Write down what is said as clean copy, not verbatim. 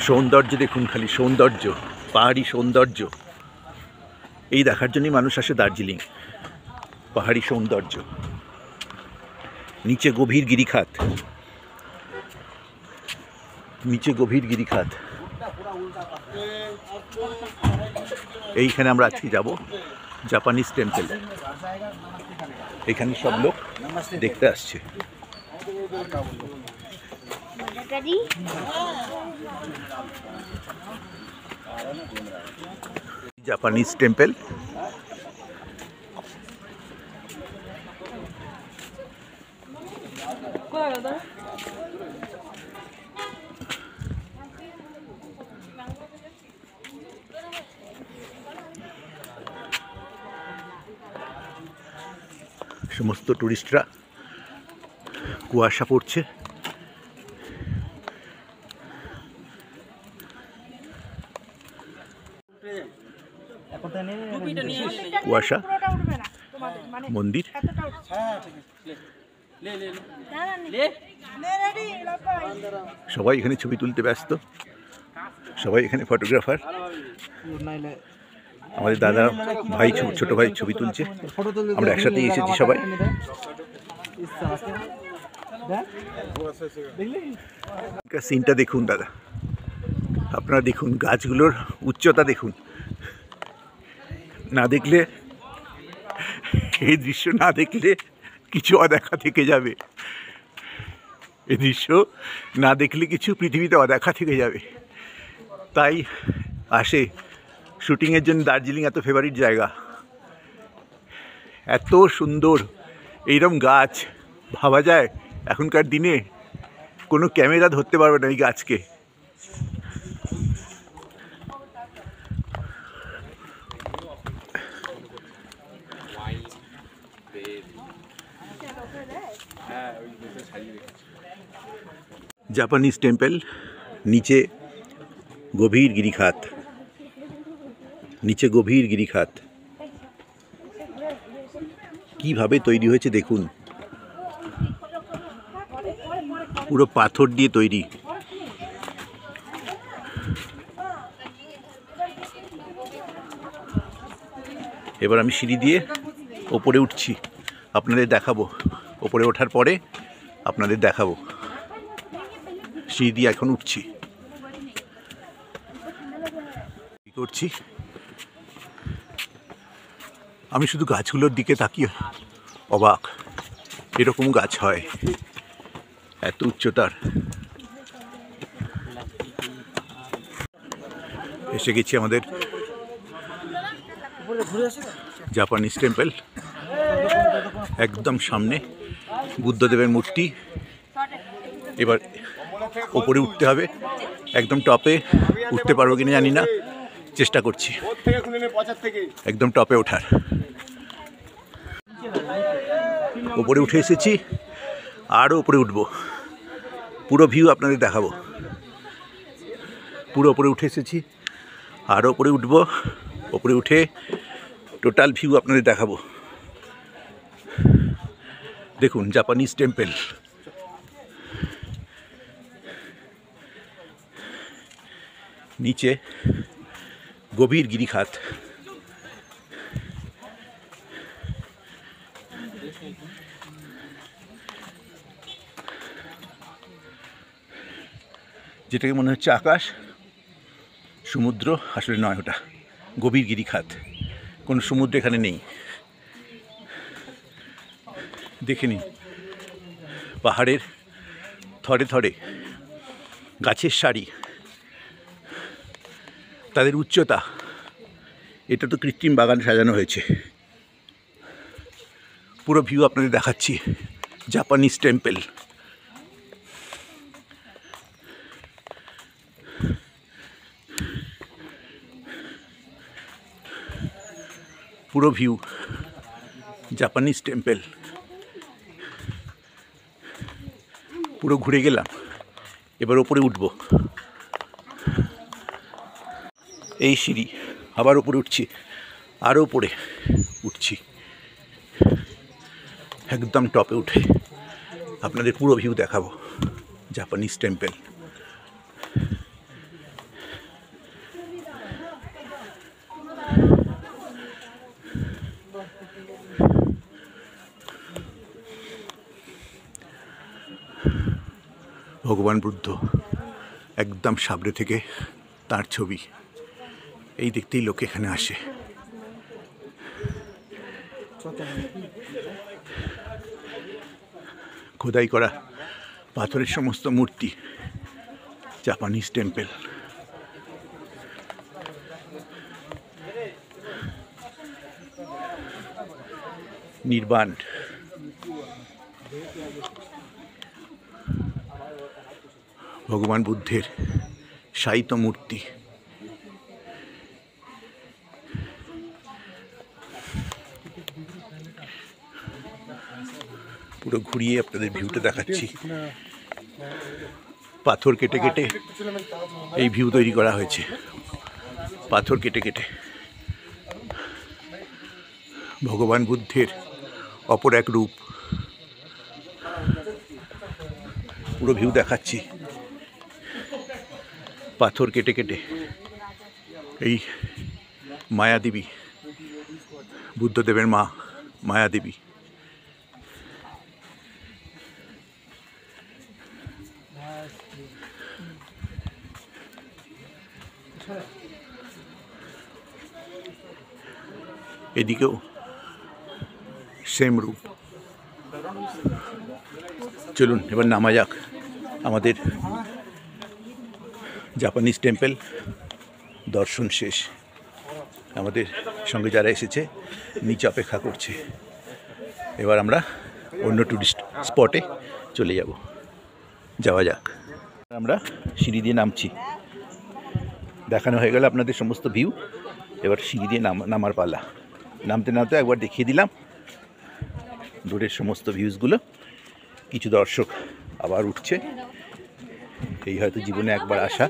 সৌন্দর্য দেখুন, খালি সৌন্দর্য, পাহাড়ি সৌন্দর্য। এই দেখার জন্যই মানুষ আসে দার্জিলিং, পাহাড়ি সৌন্দর্য। নিচে গভীর গিরিখাত, নিচে গভীর গিরিখাত। এইখানে আমরা আজকে যাব জাপানিজ টেম্পল। এখানে সব লোক দেখতে আসছে। Japanese temple. সমস্ত টুরিস্টরা, কুয়াশা পড়ছে, কুয়াশা, মন্দির। সবাই এখানে ছবি তুলতে ব্যস্ত, সবাই এখানে ফটোগ্রাফার। আমাদের দাদা ভাই, ছোট ভাই ছবি তুলছে, আমরা একসাথে এসেছি সবাই। সিনটা দেখুন দাদা, আপনারা দেখুন, গাছগুলোর উচ্চতা দেখুন। না দেখলে, এই দৃশ্য না দেখলে কিছু অদেখা থেকে যাবে। এই দৃশ্য না দেখলে কিছু পৃথিবীতে অদেখা থেকে যাবে। তাই আসে শুটিংয়ের জন্য দার্জিলিং, এত ফেভারিট জায়গা। এত সুন্দর এইরকম গাছ, ভাবা যায় এখনকার দিনে কোনো ক্যামেরা ধরতে পারবে না এই গাছকে। জাপানিজ টেম্পল, নিচে গভীর গিরিখাত, নিচে গভীর গিরিখাত। কিভাবে তৈরি হয়েছে দেখুন, পুরো পাথর দিয়ে তৈরি। এবার আমি সিঁড়ি দিয়ে ওপরে উঠছি, আপনাদের দেখাবো। ওপরে ওঠার পরে আপনাদের দেখাবো। সিঁড়ি দিয়ে এখন উঠছি, করছি। আমি শুধু গাছগুলোর দিকে তাকিয়ে অবাক, এরকম গাছ হয় এত উচ্চতার। এসে গেছি আমাদের জাপানিজ টেম্পল, একদম সামনে বুদ্ধদেবের মূর্তি। এবার ওপরে উঠতে হবে, একদম টপে। উঠতে পারবো কিনা জানি না, চেষ্টা করছি একদম টপে ওঠার। ওপরে উঠে এসেছি, আরও উপরে উঠবো, পুরো ভিউ আপনাদের দেখাবো। পুরো ওপরে উঠে এসেছি, আরও উপরে উঠবো। ওপরে উঠে টোটাল ভিউ আপনাদের দেখাবো। দেখুন জাপানিজ টেম্পল, নিচে গভীর গিরিখাত। যেটাকে মনে হচ্ছে আকাশ, সমুদ্র, আসলে নয়, ওটা গভীর গিরিখাত। কোনো সমুদ্র এখানে নেই। দেখে নিন, পাহাড়ের থরে থরে গাছের সারি, তাদের উচ্চতা। এটা তো কৃত্রিম বাগান সাজানো হয়েছে। পুরো ভিউ আপনাদের দেখাচ্ছি জাপানিজ টেম্পল। পুরো ভিউ জাপানিজ টেম্পল। পুরো ঘুরে গেলাম, এবার ওপরে উঠবো। এই সিঁড়ি, আবার ওপরে উঠছি, আরও উপরে উঠছি। একদম টপে উঠে আপনাদের পুরো ভিউ দেখাবো জাপানিজ টেম্পল। ভগবান বুদ্ধ একদম সামনে থেকে তার ছবি। এই দেখতেই লোক এখানে আসে। খোদাই করা পাথরের সমস্ত মূর্তি, জাপানিজ টেম্পল। নির্বাণ, ভগবান বুদ্ধের শায়িত মূর্তি। পুরো ঘুরিয়ে আপনাদের ভিউটা দেখাচ্ছি। পাথর কেটে কেটে এই ভিউ তৈরি করা হয়েছে, পাথর কেটে কেটে। ভগবান বুদ্ধের অপর এক রূপ। পুরো ভিউ দেখাচ্ছি, পাথর কেটে কেটে। এই মায়াদেবী, বুদ্ধদেবের মা মায়াদেবী। এদিকেও সেম রূপ। চলুন এবার নামা যাক। আমাদের জাপানিজ টেম্পল দর্শন শেষ। আমাদের সঙ্গে যারা এসেছে নিচে অপেক্ষা করছে। এবার আমরা অন্য টুরিস্ট স্পটে চলে যাওয়া যাক। আমরা সিঁড়ি দিয়ে নামছি। দেখানো হয়ে গেল আপনাদের সমস্ত ভিউ। এবার সিঁড়ি দিয়ে নামার পালা। নামতে নামতে একবার দেখিয়ে দিলাম দূরের সমস্ত ভিউজগুলো। কিছু দর্শক আবার উঠছে। এই হয়তো জীবনে একবার আসা